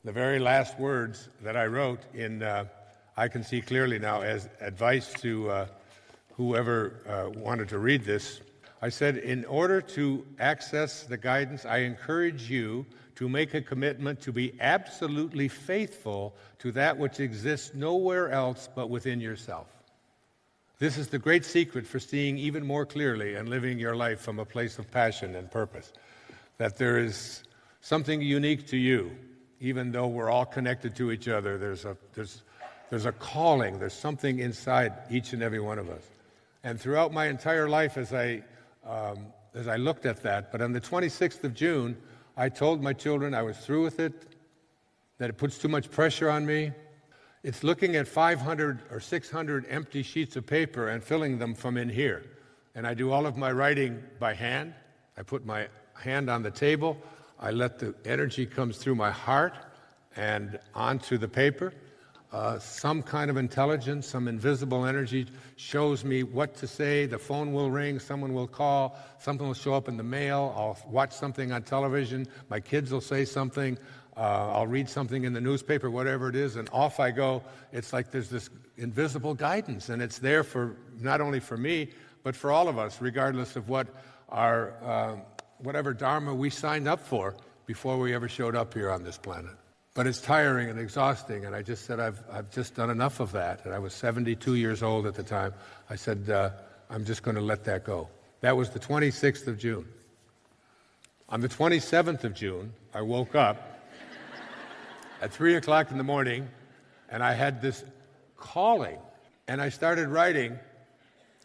the very last words that I wrote in, I Can See Clearly Now, as advice to whoever wanted to read this. I said, in order to access the guidance, I encourage you to make a commitment to be absolutely faithful to that which exists nowhere else but within yourself. This is the great secret for seeing even more clearly and living your life from a place of passion and purpose. That there is something unique to you, even though we're all connected to each other. There's a calling, there's something inside each and every one of us. And throughout my entire life as I looked at that, but on the 26th of June, I told my children I was through with it, that it puts too much pressure on me. It's looking at 500 or 600 empty sheets of paper and filling them from in here. And I do all of my writing by hand. I put my hand on the table. I let the energy come through my heart and onto the paper. Some kind of intelligence, some invisible energy shows me what to say. The phone will ring, someone will call, something will show up in the mail. I'll watch something on television. My kids will say something. I'll read something in the newspaper, whatever it is, and off I go. It's like there's this invisible guidance, and it's there for not only for me, but for all of us, regardless of what our whatever dharma we signed up for before we ever showed up here on this planet. But it's tiring and exhausting, and I just said, I've just done enough of that. And I was 72 years old at the time. I said, I'm just going to let that go. That was the 26th of June. On the 27th of June, I woke up at 3 o'clock in the morning, and I had this calling, and I started writing.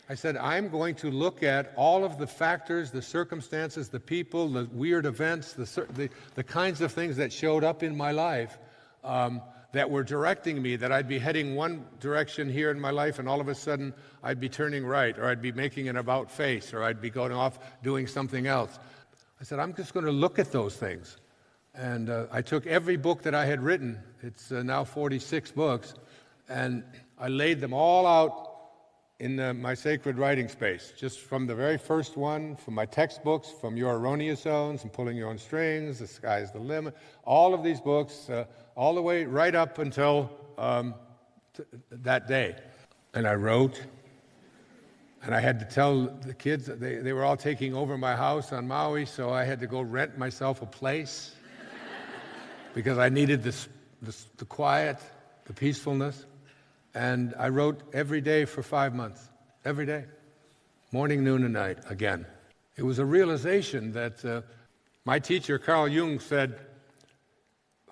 I said, I'm going to look at all of the factors, the circumstances, the people, the weird events, the kinds of things that showed up in my life that were directing me, that I'd be heading one direction here in my life, and all of a sudden I'd be turning right, or I'd be making an about face, or I'd be going off doing something else. I said, I'm just going to look at those things. And I took every book that I had written, it's now 46 books, and I laid them all out in my sacred writing space, just from the very first one, from my textbooks, from Your Erroneous Zones and Pulling Your Own Strings, The Sky's the Limit, all of these books, all the way right up until that day. And I wrote, and I had to tell the kids, they were all taking over my house on Maui, so I had to go rent myself a place because I needed the quiet, the peacefulness. And I wrote every day for 5 months, every day, morning, noon, and night, again. It was a realization that my teacher, Carl Jung, said,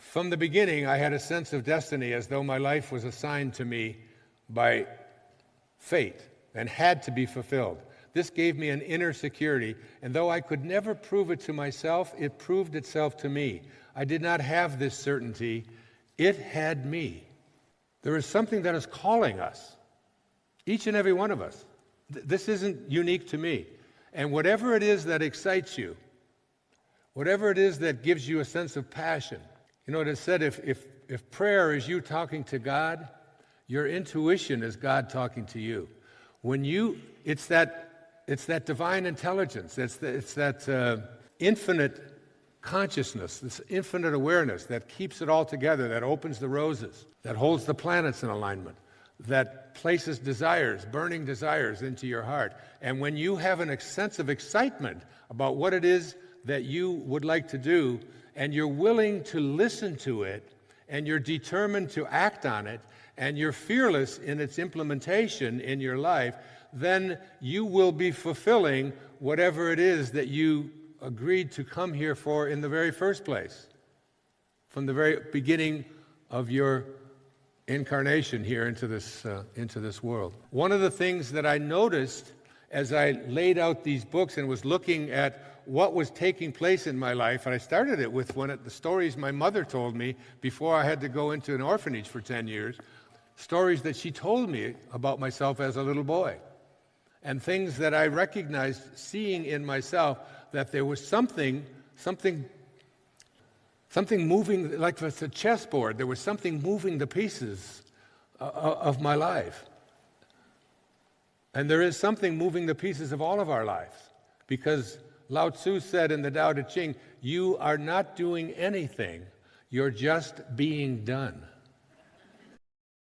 from the beginning, I had a sense of destiny as though my life was assigned to me by fate and had to be fulfilled. This gave me an inner security, and though I could never prove it to myself, it proved itself to me. I did not have this certainty. It had me. There is something that is calling us, each and every one of us. This isn't unique to me. And whatever it is that excites you, whatever it is that gives you a sense of passion, you know, it is said if prayer is you talking to God, your intuition is God talking to you. It's that divine intelligence, it's that infinite consciousness, this infinite awareness that keeps it all together, that opens the roses, that holds the planets in alignment, that places desires, burning desires into your heart. And when you have a sense of excitement about what it is that you would like to do, and you're willing to listen to it, and you're determined to act on it, and you're fearless in its implementation in your life, then you will be fulfilling whatever it is that you agreed to come here for in the very first place, from the very beginning of your incarnation here into this world. One of the things that I noticed as I laid out these books and was looking at what was taking place in my life, and I started it with one of the stories my mother told me before I had to go into an orphanage for 10 years, stories that she told me about myself as a little boy, and things that I recognized seeing in myself, that there was something moving, like with a chessboard, there was something moving the pieces of my life. And there is something moving the pieces of all of our lives, because Lao Tzu said in the Tao Te Ching, you are not doing anything. You're just being done.